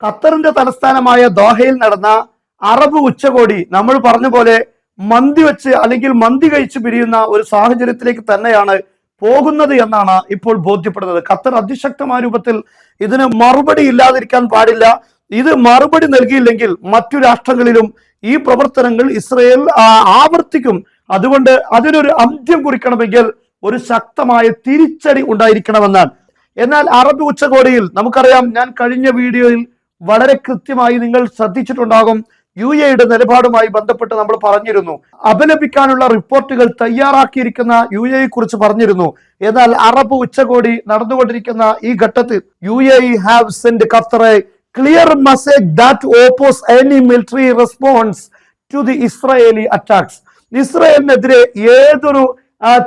ഖത്തറിന്റെ തലസ്ഥാനമായ ദോഹയിൽ നടന്ന അറബ് ഉച്ചകോടി നമ്മൾ പറഞ്ഞ പോലെ മന്തി വെച്ച് അല്ലെങ്കിൽ മന്തി കഴിച്ച് പിരിയുന്ന ഒരു സാഹചര്യത്തിലേക്ക് തന്നെയാണ് പോകുന്നത് എന്നാണ് ഇപ്പോൾ ബോധ്യപ്പെടുന്നത്. ഖത്തർ അതിശക്തമായ രൂപത്തിൽ ഇതിന് മറുപടി ഇല്ലാതിരിക്കാൻ പാടില്ല. ഇത് മറുപടി നൽകിയില്ലെങ്കിൽ മറ്റു രാഷ്ട്രങ്ങളിലും ഈ പ്രവർത്തനങ്ങൾ ഇസ്രയേൽ ആവർത്തിക്കും. അതുകൊണ്ട് അതിനൊരു അന്ത്യം കുറിക്കണമെങ്കിൽ ഒരു ശക്തമായ തിരിച്ചടി ഉണ്ടായിരിക്കണമെന്നാണ്. എന്നാൽ അറബ് ഉച്ചകോടിയിൽ നമുക്കറിയാം, ഞാൻ കഴിഞ്ഞ വീഡിയോയിൽ വളരെ കൃത്യമായി നിങ്ങൾ ശ്രദ്ധിച്ചിട്ടുണ്ടാകും, UAEയുടെ നിലപാടുമായി ബന്ധപ്പെട്ട് നമ്മൾ പറഞ്ഞിരുന്നു. അപലപിക്കാനുള്ള റിപ്പോർട്ടുകൾ തയ്യാറാക്കിയിരിക്കുന്ന UAE കുറിച്ച് പറഞ്ഞിരുന്നു. എന്നാൽ അറബ് ഉച്ചകോടി നടന്നുകൊണ്ടിരിക്കുന്ന ഈ ഘട്ടത്തിൽ UAE have sent Qatar a clear message that oppose any military response to the Israeli attacks. ഇസ്രായേലിനെതിരെ ഏതൊരു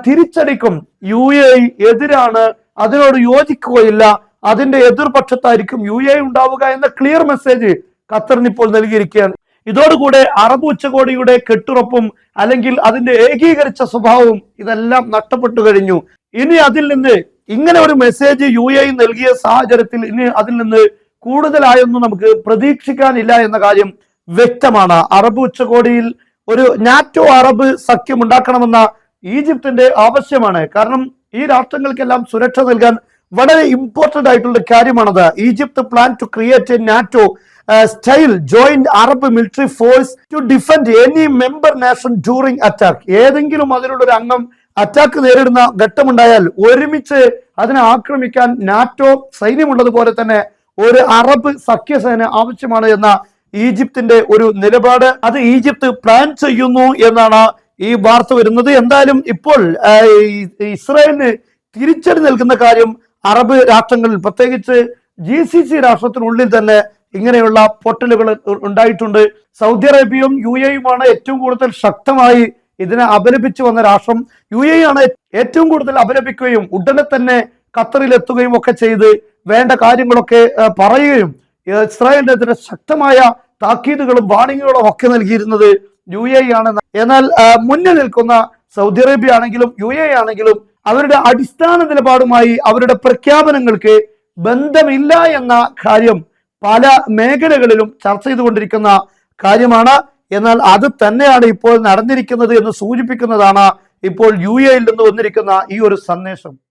തിരിച്ചടിക്കും UAE എതിരാണ്, അതിനോട് യോജിക്കുകയില്ല, അതിന്റെ എതിർപക്ഷത്തായിരിക്കും UAE ഉണ്ടാവുക എന്ന ക്ലിയർ മെസ്സേജ് ഖത്തറിന് ഇപ്പോൾ നൽകിയിരിക്കുകയാണ്. ഇതോടുകൂടെ അറബ് ഉച്ചകോടിയുടെ കെട്ടുറപ്പും അല്ലെങ്കിൽ അതിന്റെ ഏകീകരിച്ച സ്വഭാവവും ഇതെല്ലാം നഷ്ടപ്പെട്ടു കഴിഞ്ഞു. ഇനി അതിൽ നിന്ന് ഇങ്ങനെ ഒരു മെസ്സേജ് UAE നൽകിയ സാഹചര്യത്തിൽ ഇനി അതിൽ നിന്ന് കൂടുതലായൊന്നും നമുക്ക് പ്രതീക്ഷിക്കാനില്ല എന്ന കാര്യം വ്യക്തമാണ്. അറബ് ഉച്ചകോടിയിൽ ഒരു നാറ്റോ അറബ് സഖ്യം ഉണ്ടാക്കണമെന്ന ഈജിപ്തിന്റെ ആവശ്യമാണ്. കാരണം ഈ രാഷ്ട്രങ്ങൾക്കെല്ലാം സുരക്ഷ നൽകാൻ വളരെ ഇമ്പോർട്ടന്റ് ആയിട്ടുള്ള കാര്യമാണത്. Egypt plan to create a NATO style joint Arab military force to defend any member nation during attack. ഏതെങ്കിലും അതിലുള്ള ഒരു അംഗം അറ്റാക്ക് നേരിടുന്ന ഘട്ടമുണ്ടായാൽ ഒരുമിച്ച് അതിനെ ആക്രമിക്കാൻ നാറ്റോ സൈന്യമുള്ളതുപോലെ തന്നെ ഒരു അറബ് സഖ്യസേന ആവശ്യമാണ് എന്ന ഈജിപ്തിന്റെ ഒരു നിലപാട്, അത് ഈജിപ്ത് പ്ലാൻ ചെയ്യുന്നു എന്നാണ് ഈ വാർത്ത വരുന്നത്. എന്തായാലും ഇപ്പോൾ ഇസ്രായേലിന് തിരിച്ചടി നൽകുന്ന കാര്യം അറബ് രാഷ്ട്രങ്ങളിൽ, പ്രത്യേകിച്ച് GCC രാഷ്ട്രത്തിനുള്ളിൽ തന്നെ ഇങ്ങനെയുള്ള പൊട്ടലുകൾ ഉണ്ടായിട്ടുണ്ട്. സൗദി അറേബ്യയും UAEയുമാണ് ഏറ്റവും കൂടുതൽ ശക്തമായി ഇതിനെ അപലപിച്ചു വന്ന രാഷ്ട്രം. UAE ആണ് ഏറ്റവും കൂടുതൽ അപലപിക്കുകയും ഉടനെ തന്നെ ഖത്തറിൽ എത്തുകയും ഒക്കെ ചെയ്ത് വേണ്ട കാര്യങ്ങളൊക്കെ പറയുകയും ഇസ്രായേലിനെതിരെ ശക്തമായ താക്കീതുകളും വാണിങ്ങുകളും ഒക്കെ നൽകിയിരുന്നത് UAE ആണ്. എന്നാൽ മുന്നിൽ നിൽക്കുന്ന സൗദി അറേബ്യ ആണെങ്കിലും UAE ആണെങ്കിലും അവരുടെ അടിസ്ഥാന നിലപാടുമായി അവരുടെ പ്രഖ്യാപനങ്ങൾക്ക് ബന്ധമില്ല എന്ന കാര്യം പല മേഖലകളിലും ചർച്ച ചെയ്തുകൊണ്ടിരിക്കുന്ന കാര്യമാണ്. എന്നാൽ അത് തന്നെയാണ് ഇപ്പോൾ നടന്നിരിക്കുന്നത് എന്ന് സൂചിപ്പിക്കുന്നതാണ് ഇപ്പോൾ UAEയിൽ നിന്ന് വന്നിരിക്കുന്ന ഈ ഒരു സന്ദേശം.